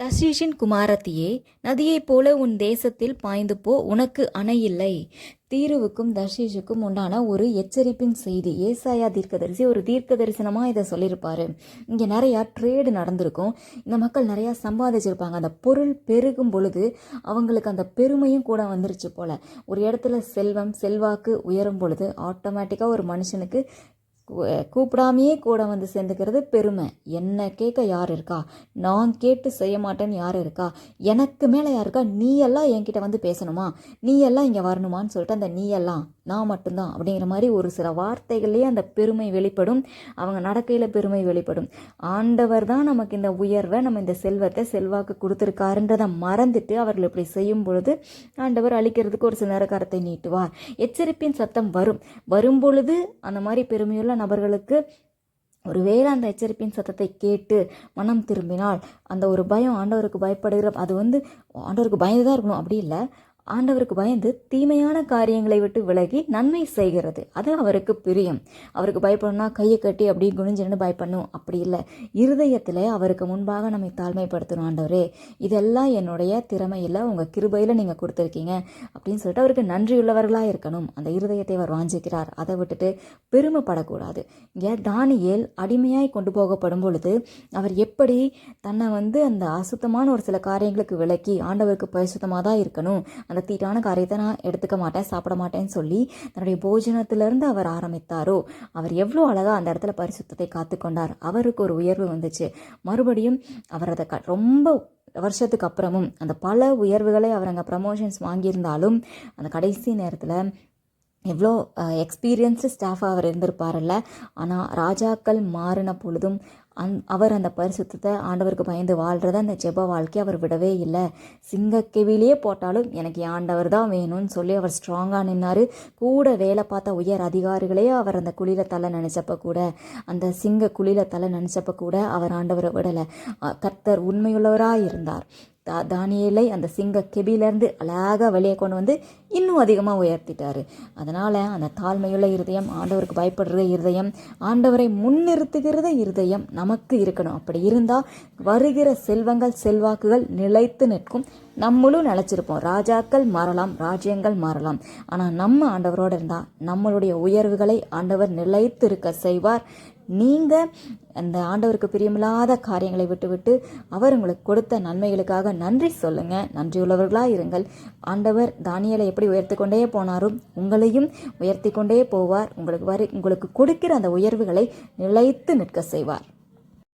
தர்ஷீஷின் குமாரத்தியே, நதியைப் போல உன் தேசத்தில் பாய்ந்து போ, உனக்கு அணை இல்லை. தீருவுக்கும் தர்ஷீஷுக்கும் உண்டான ஒரு எச்சரிப்பின் செய்தி. ஏசாயா தீர்க்கதரிசி ஒரு தீர்க்க தரிசனமாக இதை சொல்லியிருப்பாரு. இங்கே நிறையா ட்ரேடு நடந்திருக்கும். இந்த மக்கள் நிறையா சம்பாதிச்சிருப்பாங்க. அந்த பொருள் பெருகும் பொழுது அவங்களுக்கு அந்த பெருமையும் கூட வந்துருச்சு போல. ஒரு இடத்துல செல்வம் செல்வாக்கு உயரும் பொழுது ஆட்டோமேட்டிக்காக ஒரு மனுஷனுக்கு கூப்பிடாமையே கூட வந்து சேர்ந்துக்கிறது பெருமை. என்ன கேட்க யார் இருக்கா, நான் கேட்டு செய்ய மாட்டேன்னு யார் இருக்கா, எனக்கு மேலே யார் இருக்கா, நீ எல்லாம் என்கிட்ட வந்து பேசணுமா, நீ எல்லாம் இங்கே வரணுமான்னு சொல்லிட்டு அந்த நீ எல்லாம் நான் மட்டும்தான் அப்படிங்கிற மாதிரி ஒரு சில வார்த்தைகள்லேயே அந்த பெருமை வெளிப்படும். அவங்க நடக்கையில் பெருமை வெளிப்படும். ஆண்டவர் தான் நமக்கு இந்த உயர்வை, நம்ம இந்த செல்வத்தை செல்வாக்கு கொடுத்துருக்காருன்றதை மறந்துட்டு அவர்கள் இப்படி செய்யும் பொழுது ஆண்டவர் அழிக்கிறதுக்கு ஒரு சில நேரக்காரத்தை நீட்டுவார். எச்சரிப்பின் சத்தம் வரும் பொழுது அந்த மாதிரி பெருமையுள்ள நபர்களுக்கு ஒருவேளை அந்த எச்சரிப்பின் சத்தத்தை கேட்டு மனம் திரும்பினால் அந்த ஒரு பயம், ஆண்டவருக்கு பயப்படுகிற அது ஆண்டவருக்கு பயந்து தான் இருக்கணும் அப்படி இல்லை, ஆண்டவருக்கு பயந்து தீமையான காரியங்களை விட்டு விலகி நன்மை செய்கிறது. அது அவருக்கு பிரியம். அவருக்கு பயப்படணும்னா கையை கட்டி அப்படி குனிஞ்சுன்னு பயப்படணும் அப்படி இல்லை. இருதயத்தில் அவருக்கு முன்பாக நம்மை தாழ்மைப்படுத்தணும். ஆண்டவரே, இதெல்லாம் என்னுடைய திறமையில் உங்கள் கிருபையில் நீங்கள் கொடுத்துருக்கீங்க அப்படின்னு சொல்லிட்டு அவருக்கு நன்றியுள்ளவர்களாக இருக்கணும். அந்த இருதயத்தை அவர் வாஞ்சிக்கிறார். அதை விட்டுட்டு பெருமைப்படக்கூடாது. இங்கே தானியேல் அடிமையாய் கொண்டு போகப்படும் பொழுது அவர் எப்படி தன்னை அந்த அசுத்தமான ஒரு சில காரியங்களுக்கு விலக்கி ஆண்டவருக்கு பரிசுத்தமாக தான் இருக்கணும், அந்த தீட்டான காரியத்தை நான் எடுத்துக்க மாட்டேன், சாப்பிட மாட்டேன்னு சொல்லி தன்னுடைய போஜனத்திலிருந்து அவர் ஆரம்பித்தாரோ, அவர் எவ்வளோ அழகாக அந்த இடத்துல பரிசுத்தத்தை காத்துக்கொண்டார். அவருக்கு ஒரு உயர்வு வந்துச்சு. மறுபடியும் அவர் அதை ரொம்ப வருஷத்துக்கு அப்புறமும் அந்த பல உயர்வுகளை அவர் அங்கே ப்ரமோஷன்ஸ் வாங்கியிருந்தாலும் அந்த கடைசி நேரத்தில் எவ்வளோ எக்ஸ்பீரியன்ஸ்டு ஸ்டாஃபாக அவர் இருந்திருப்பார்ல. ஆனால் ராஜாக்கள் மாறின பொழுதும் அவர் அந்த பரிசுத்தத்தை ஆண்டவருக்கு பயந்து வாழ்கிறத அந்த ஜெப வாழ்க்கை அவர் விடவே இல்லை. சிங்கக்கெவிலேயே போட்டாலும் எனக்கு ஆண்டவர் தான் வேணும்னு சொல்லி அவர் ஸ்ட்ராங்காக நின்னார். கூட வேலை பார்த்த உயர் அதிகாரிகளே அவர் அந்த குழியில் தலை நினச்சப்ப கூட, அந்த சிங்க குழியில் தலை நினச்சப்ப கூட அவர் ஆண்டவரை விடலை. கர்த்தர் உண்மையுள்ளவராக இருந்தார். தானியேலை அந்த சிங்க கெபிலேருந்து அழகாக வெளியே கொண்டு வந்து இன்னும் அதிகமாக உயர்த்திட்டார். அதனால் அந்த தாழ்மையுள்ள இருதயம், ஆண்டவருக்கு பயப்படுற இருதயம், ஆண்டவரை முன்னிறுத்துகிறத இருதயம் நமக்கு இருக்கணும். அப்படி இருந்தால் வருகிற செல்வங்கள் செல்வாக்குகள் நிலைத்து நிற்கும். நம்மளும் நிலச்சிருப்போம். ராஜாக்கள் மாறலாம், ராஜ்யங்கள் மாறலாம், ஆனால் நம்ம ஆண்டவரோடு இருந்தால் நம்மளுடைய உயர்வுகளை ஆண்டவர் நிலைத்து இருக்க செய்வார். நீங்கள் அந்த ஆண்டவருக்கு பிரியமில்லாத காரியங்களை விட்டு அவர் உங்களுக்கு கொடுத்த நன்மைகளுக்காக நன்றி சொல்லுங்கள். நன்றியுள்ளவர்களாக இருங்கள். ஆண்டவர் தானியேலை எப்படி உயர்த்தி கொண்டே போனாரோ உங்களையும் உயர்த்தி கொண்டே போவார். உங்களுக்கு கொடுக்கிற அந்த உயர்வுகளை நிலைத்து நிற்க செய்வார்.